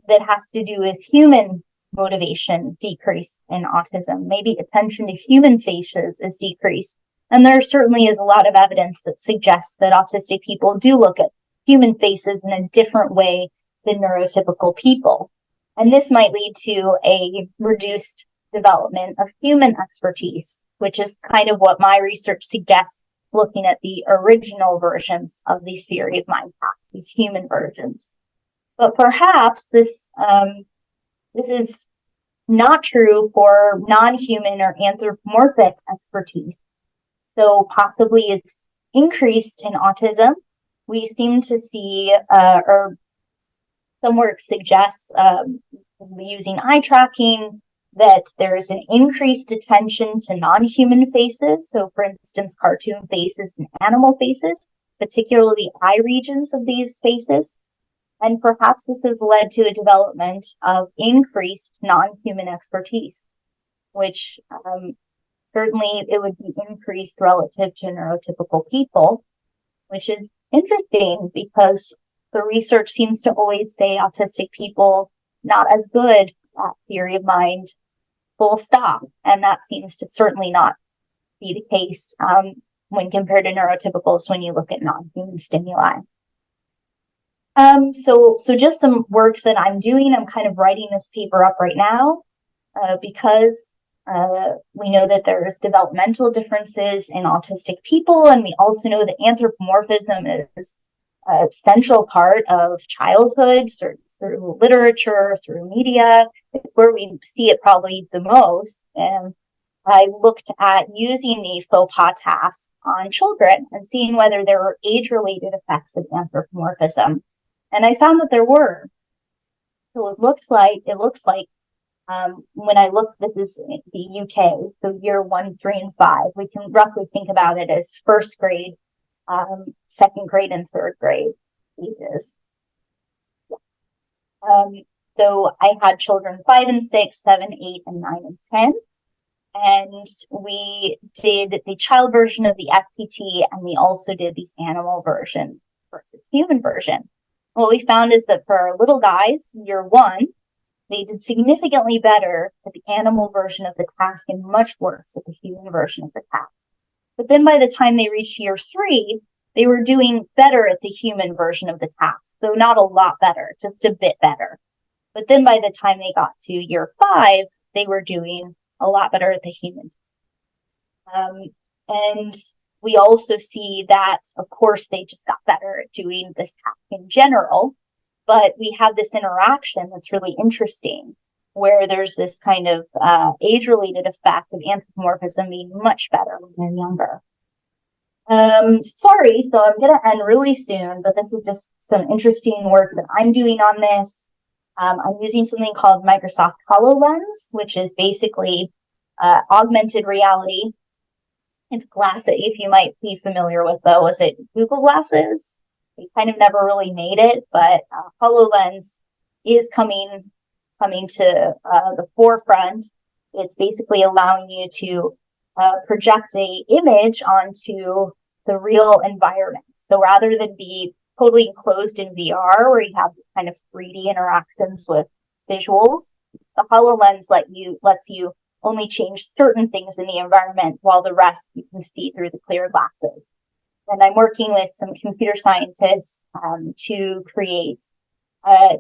that has to do with human motivation decrease in autism. Maybe attention to human faces is decreased. And there certainly is a lot of evidence that suggests that autistic people do look at human faces in a different way than neurotypical people. And this might lead to a reduced development of human expertise, which is kind of what my research suggests, looking at the original versions of these theory of mind tasks, these human versions. But perhaps this is not true for non-human or anthropomorphic expertise. So possibly it's increased in autism. We seem to see, or some work suggests, using eye tracking, that there is an increased attention to non-human faces. So for instance, cartoon faces and animal faces, particularly eye regions of these faces. And perhaps this has led to a development of increased non-human expertise, which certainly it would be increased relative to neurotypical people, which is interesting because the research seems to always say autistic people not as good at theory of mind, full stop. And that seems to certainly not be the case when compared to neurotypicals when you look at non-human stimuli. So just some work that I'm doing. I'm kind of writing this paper up right now because we know that there's developmental differences in autistic people, and we also know that anthropomorphism is a central part of childhood, through literature, through media, where we see it probably the most. And I looked at using the faux pas task on children and seeing whether there were age-related effects of anthropomorphism. And I found that there were. So it looks like when I looked, this is the UK, so year 1, 3, and 5, we can roughly think about it as first grade, second grade, and third grade ages. So I had children 5 and 6, 7, 8, and 9, and 10. And we did the child version of the FPT, and we also did these animal version versus human version. What we found is that for our little guys, year 1, They did significantly better at the animal version of the task and much worse at the human version of the task. But then by the time they reached year 3, they were doing better at the human version of the task. So not a lot better, just a bit better. But then by the time they got to year 5, they were doing a lot better at the human. And we also see that, of course, they just got better at doing this task in general. But we have this interaction that's really interesting, where there's this kind of age-related effect of anthropomorphism being much better when they're younger. Sorry, so I'm going to end really soon, but this is just some interesting work that I'm doing on this. I'm using something called Microsoft HoloLens, which is basically augmented reality. It's glasses, if you might be familiar with those. It Google Glasses. They kind of never really made it, but HoloLens is coming to the forefront. It's basically allowing you to project a image onto the real environment. So rather than be totally enclosed in VR, where you have kind of 3D interactions with visuals, the HoloLens lets you only change certain things in the environment, while the rest you can see through the clear glasses. And I'm working with some computer scientists to create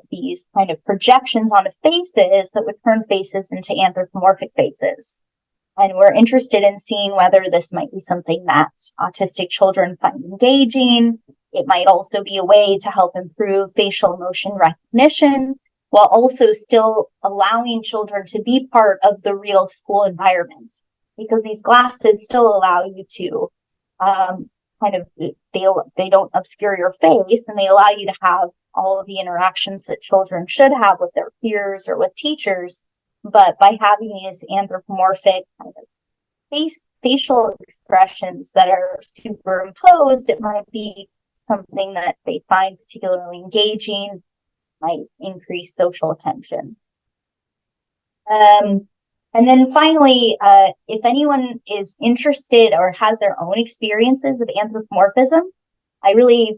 these kind of projections onto faces that would turn faces into anthropomorphic faces. And we're interested in seeing whether this might be something that autistic children find engaging. It might also be a way to help improve facial motion recognition, while also still allowing children to be part of the real school environment, because these glasses still allow you to they don't obscure your face, and they allow you to have all of the interactions that children should have with their peers or with teachers. But by having these anthropomorphic kind of facial expressions that are superimposed, it might be something that they find particularly engaging, might increase social attention. And then finally, if anyone is interested or has their own experiences of anthropomorphism, I really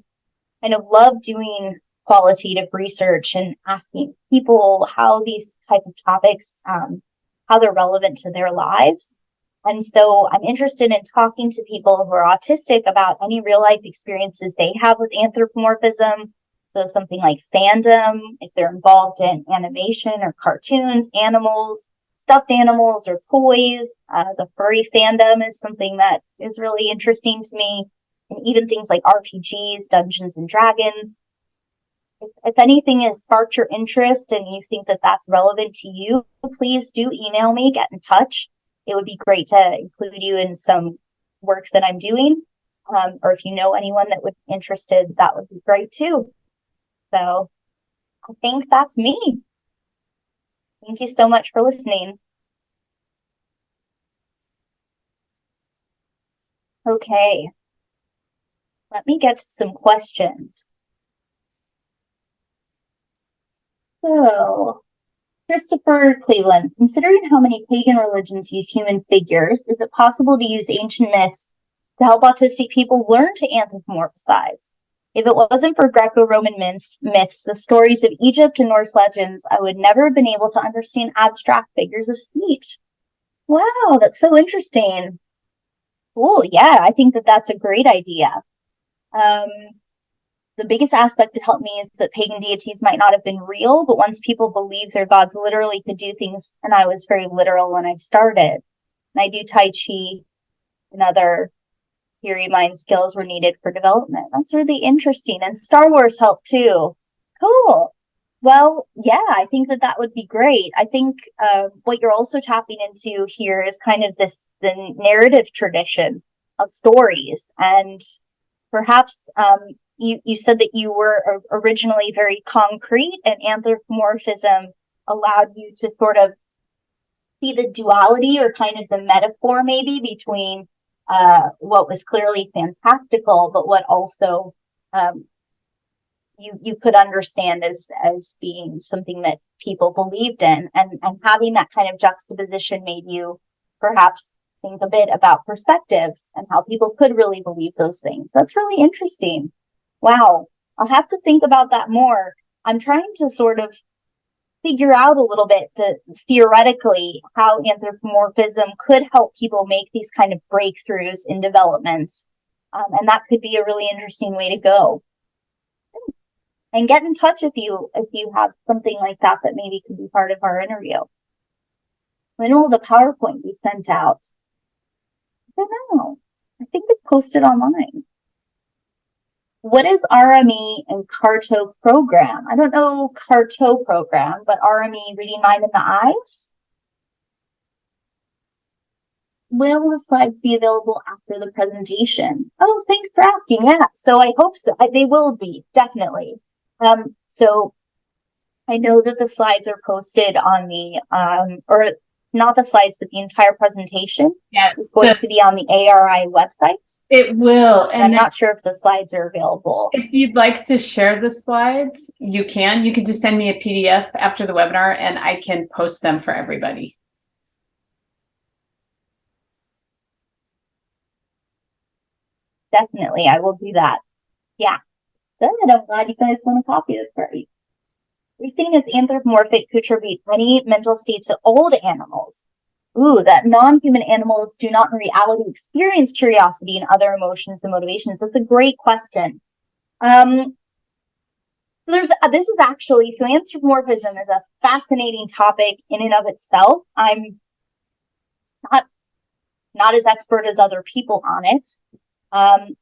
kind of love doing qualitative research and asking people how these type of topics, how they're relevant to their lives. And so I'm interested in talking to people who are autistic about any real life experiences they have with anthropomorphism. So something like fandom, if they're involved in animation or cartoons, animals, stuffed animals or toys. The furry fandom is something that is really interesting to me. And even things like RPGs, Dungeons and Dragons. If anything has sparked your interest and you think that that's relevant to you, please do email me, get in touch. It would be great to include you in some work that I'm doing. Or if you know anyone that would be interested, that would be great too. So I think that's me. Thank you so much for listening. Okay, let me get to some questions. So, Christopher Cleveland, considering how many pagan religions use human figures, is it possible to use ancient myths to help autistic people learn to anthropomorphize? If it wasn't for Greco-Roman myths, the stories of Egypt and Norse legends, I would never have been able to understand abstract figures of speech. Wow, that's so interesting. Cool, yeah, I think that that's a great idea. The biggest aspect that helped me is that pagan deities might not have been real, but once people believed their gods literally could do things, and I was very literal when I started. And I do Tai Chi and other theory mind skills were needed for development. That's really interesting. And Star Wars helped too. Cool. Well, yeah, I think that that would be great. I think what you're also tapping into here is kind of the narrative tradition of stories. And perhaps you said that you were originally very concrete, and anthropomorphism allowed you to sort of see the duality or kind of the metaphor maybe between what was clearly fantastical, but what also you could understand as being something that people believed in, and having that kind of juxtaposition made you perhaps think a bit about perspectives and how people could really believe those things. That's really interesting. Wow. I'll have to think about that more. I'm trying to sort of figure out a little bit theoretically how anthropomorphism could help people make these kind of breakthroughs in development. And that could be a really interesting way to go. And get in touch if you have something like that maybe could be part of our interview. I know the PowerPoint we sent out. I don't know. I think it's posted online. What is RME and CARTO program? I don't know CARTO program, but RME, Reading Mind in the Eyes. Will the slides be available after the presentation? Oh, thanks for asking. Yeah, so I hope so. They will be, definitely. So I know that the slides are posted on the, or not the slides, but the entire presentation. Yes, is going to be on the ARI website. It will. And I'm not sure if the slides are available. If you'd like to share the slides, you can. You can just send me a PDF after the webinar and I can post them for everybody. Definitely, I will do that. Yeah. Good. I'm glad you guys want to copy this for me. We're seeing as anthropomorphic could attribute many mental states to old animals. Ooh, that non-human animals do not in reality experience curiosity and other emotions and motivations. That's a great question. This is actually, so anthropomorphism is a fascinating topic in and of itself. I'm not as expert as other people on it.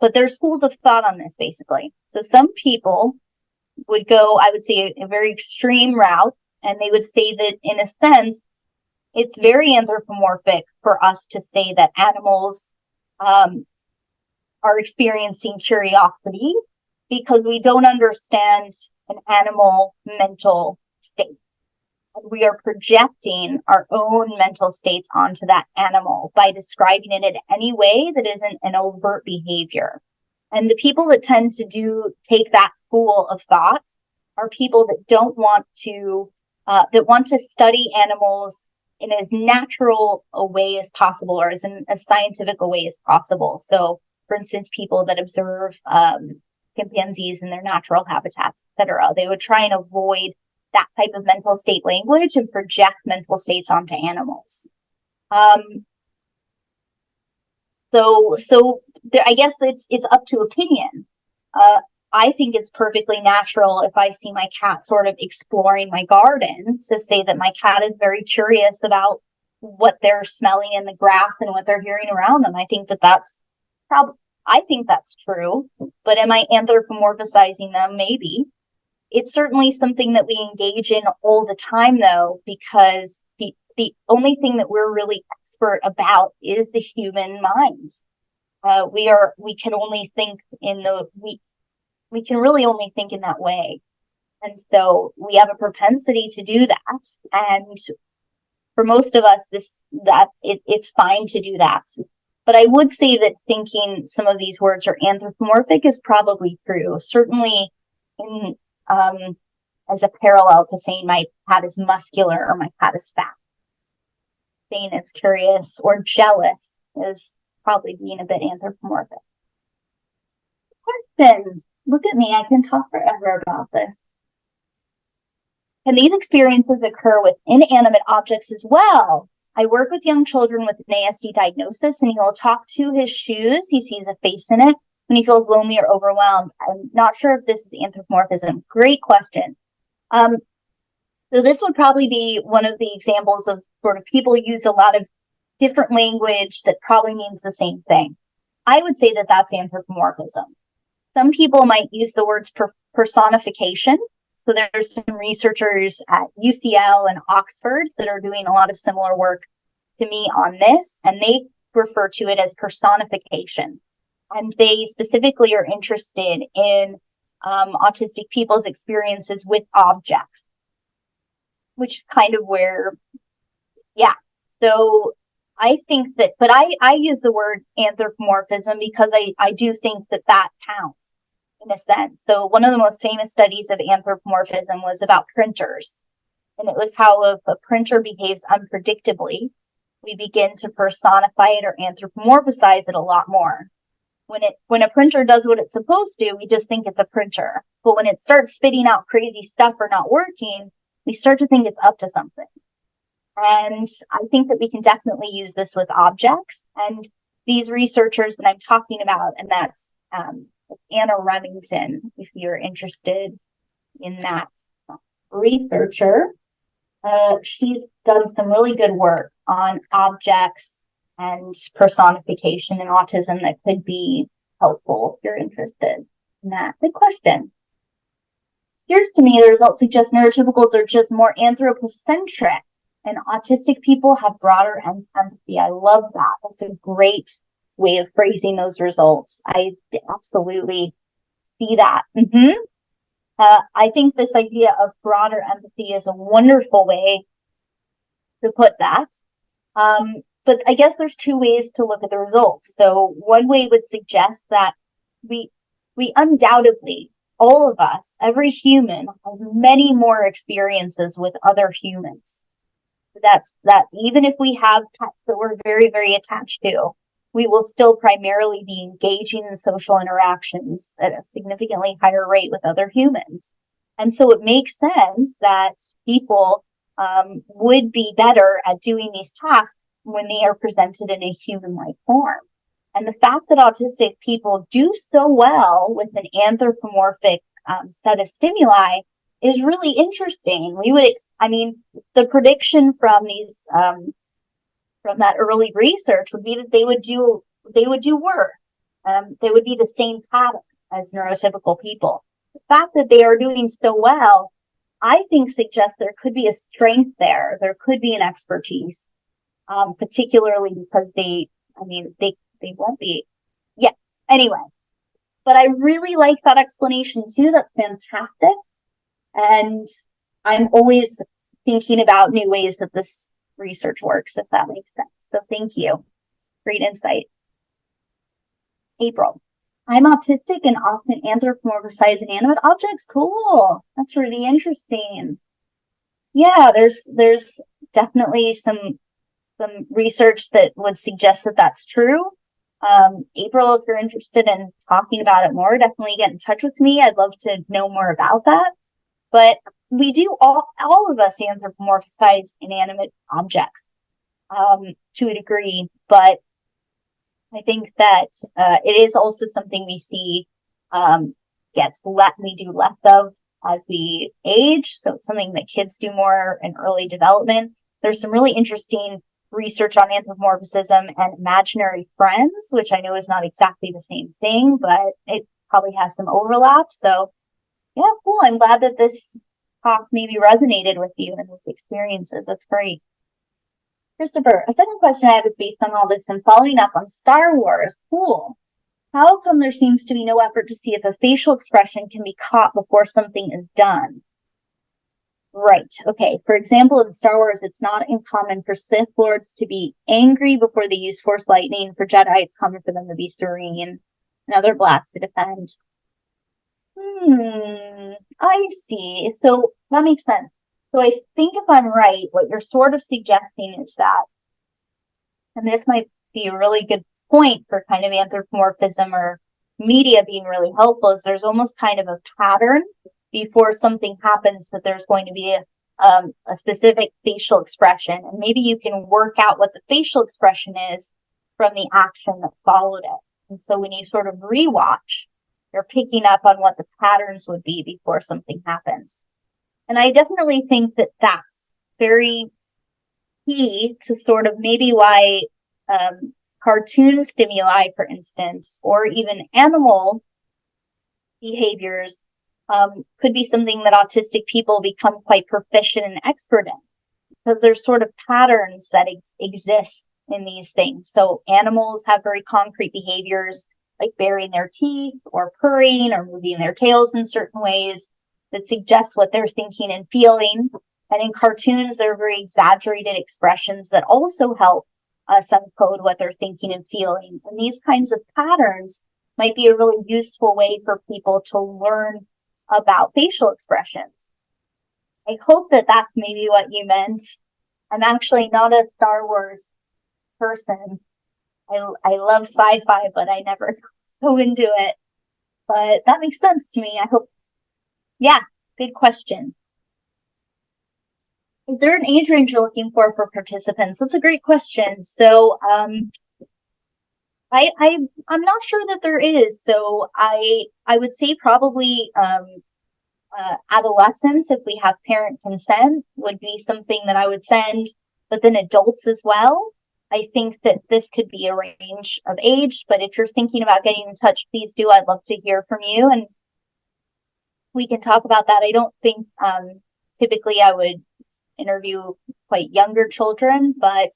But there's schools of thought on this, basically. So some people would go, I would say, a very extreme route, and they would say that, in a sense, it's very anthropomorphic for us to say that animals are experiencing curiosity because we don't understand an animal mental state. We are projecting our own mental states onto that animal by describing it in any way that isn't an overt behavior. And the people that tend to take that school of thought are people that don't want to, that want to study animals in as natural a way as possible, or as in as scientific a way as possible. So, for instance, people that observe chimpanzees in their natural habitats, etc., they would try and avoid that type of mental state language and project mental states onto animals. So I guess it's up to opinion. I think it's perfectly natural if I see my cat sort of exploring my garden to say that my cat is very curious about what they're smelling in the grass and what they're hearing around them. I think that's true. But am I anthropomorphizing them? Maybe. It's certainly something that we engage in all the time, though, because the only thing that we're really expert about is the human mind. We can only think we can really only think in that way. And so we have a propensity to do that. And for most of us, it's fine to do that. But I would say that thinking some of these words are anthropomorphic is probably true. Certainly in as a parallel to saying my cat is muscular or my cat is fat. Saying it's curious or jealous is probably being a bit anthropomorphic. Question. Look at me. I can talk forever about this. Can these experiences occur with inanimate objects as well? I work with young children with an ASD diagnosis, and he will talk to his shoes. He sees a face in it when he feels lonely or overwhelmed. I'm not sure if this is anthropomorphism. Great question. So this would probably be one of the examples of sort of people use a lot of different language that probably means the same thing. I would say that that's anthropomorphism. Some people might use the words personification. So there's some researchers at UCL and Oxford that are doing a lot of similar work to me on this, and they refer to it as personification. And they specifically are interested in autistic people's experiences with objects, which is kind of where, yeah. So I think that, but I use the word anthropomorphism because I do think that counts in a sense. So one of the most famous studies of anthropomorphism was about printers. And it was how if a printer behaves unpredictably, we begin to personify it or anthropomorphize it a lot more. When a printer does what it's supposed to, we just think it's a printer. But when it starts spitting out crazy stuff or not working, we start to think it's up to something. And I think that we can definitely use this with objects. And these researchers that I'm talking about, and that's Anna Remington, if you're interested in that researcher, she's done some really good work on objects and personification in autism that could be helpful if you're interested in that. Good question. Here's to me, the results suggest neurotypicals are just more anthropocentric, and autistic people have broader empathy. I love that. That's a great way of phrasing those results. I absolutely see that. I think this idea of broader empathy is a wonderful way to put that. But I guess there's two ways to look at the results. So one way would suggest that we undoubtedly, all of us, every human has many more experiences with other humans. That even if we have pets that we're very, very attached to, we will still primarily be engaging in social interactions at a significantly higher rate with other humans. And so it makes sense that people would be better at doing these tasks when they are presented in a human-like form. And the fact that autistic people do so well with an anthropomorphic set of stimuli is really interesting. The prediction from these from that early research would be that they would do worse. They would be the same pattern as neurotypical people. The fact that they are doing so well, I think, suggests there could be a strength there. There could be an expertise, particularly because they won't be. Yeah. Anyway, but I really like that explanation too. That's fantastic. And I'm always thinking about new ways that this research works, if that makes sense. So thank you. Great insight. April. I'm autistic and often anthropomorphize inanimate objects. Cool. That's really interesting. Yeah, there's definitely some research that would suggest that that's true. April, if you're interested in talking about it more, definitely get in touch with me. I'd love to know more about that. But we do all of us anthropomorphize inanimate objects to a degree, but I think that it is also something we see we do less of as we age. So it's something that kids do more in early development. There's some really interesting research on anthropomorphism and imaginary friends, which I know is not exactly the same thing, but it probably has some overlap. So yeah, cool. I'm glad that this talk maybe resonated with you and these experiences. That's great. Christopher, a second question I have is based on all this and following up on Star Wars. Cool. How come there seems to be no effort to see if a facial expression can be caught before something is done? Right. Okay. For example, in Star Wars, it's not uncommon for Sith Lords to be angry before they use Force lightning. For Jedi, it's common for them to be serene. Another blast to defend. I see. So that makes sense. So I think if I'm right, what you're sort of suggesting is that, and this might be a really good point for kind of anthropomorphism or media being really helpful, is there's almost kind of a pattern before something happens that there's going to be a specific facial expression. And maybe you can work out what the facial expression is from the action that followed it. And so when you sort of rewatch, you're picking up on what the patterns would be before something happens. And I definitely think that that's very key to sort of maybe why cartoon stimuli, for instance, or even animal behaviors could be something that autistic people become quite proficient and expert in, because there's sort of patterns that exist in these things. So animals have very concrete behaviors, like baring their teeth or purring or moving their tails in certain ways that suggest what they're thinking and feeling. And in cartoons, there are very exaggerated expressions that also help us encode what they're thinking and feeling. And these kinds of patterns might be a really useful way for people to learn about facial expressions. I hope that that's maybe what you meant. I'm actually not a Star Wars person. I love sci-fi, but I never got so into it. But that makes sense to me. I hope. Yeah, good question. Is there an age range you're looking for participants? That's a great question. So I'm not sure that there is. So I would say probably adolescents, if we have parent consent, would be something that I would send, but then adults as well. I think that this could be a range of age, but if you're thinking about getting in touch, please do. I'd love to hear from you and we can talk about that. I don't think typically I would interview quite younger children, but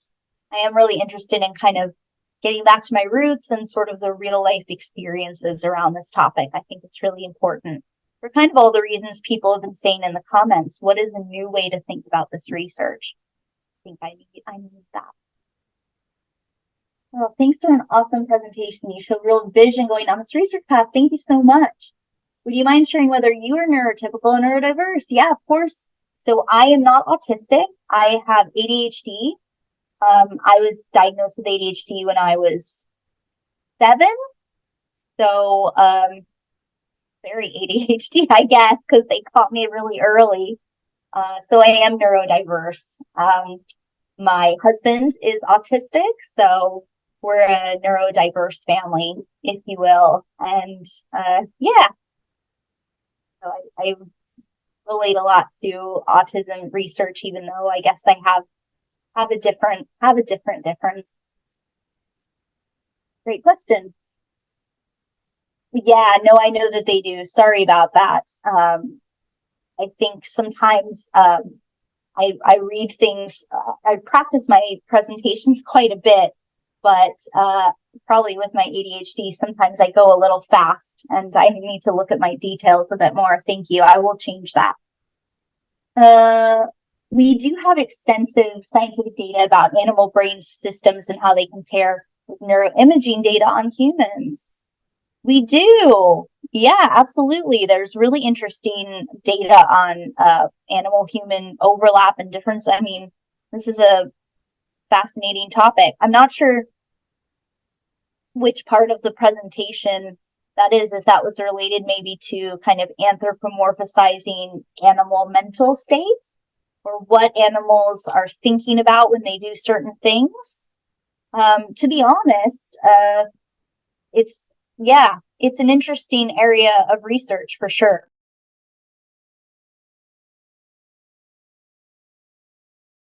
I am really interested in kind of getting back to my roots and sort of the real life experiences around this topic. I think it's really important for kind of all the reasons people have been saying in the comments. What is a new way to think about this research? I think I need that. Well, thanks for an awesome presentation. You showed real vision going down this research path. Thank you so much. Would you mind sharing whether you are neurotypical or neurodiverse? Yeah, of course. So I am not autistic. I have ADHD. I was diagnosed with ADHD when I was 7. So very ADHD, I guess, because they caught me really early. So I am neurodiverse. My husband is autistic, so we're a neurodiverse family, if you will. And yeah, so I relate a lot to autism research, even though I guess I have a different difference. Great question. Yeah, no, I know that they do. Sorry about that. I think sometimes I read things, I practice my presentations quite a bit, but probably with my ADHD, sometimes I go a little fast and I need to look at my details a bit more. Thank you. I will change that. We do have extensive scientific data about animal brain systems and how they compare with neuroimaging data on humans. We do. Yeah, absolutely. There's really interesting data on animal-human overlap and difference. I mean, this is a fascinating topic. I'm not sure which part of the presentation that is, if that was related maybe to kind of anthropomorphizing animal mental states or what animals are thinking about when they do certain things. To be honest, it's an interesting area of research for sure.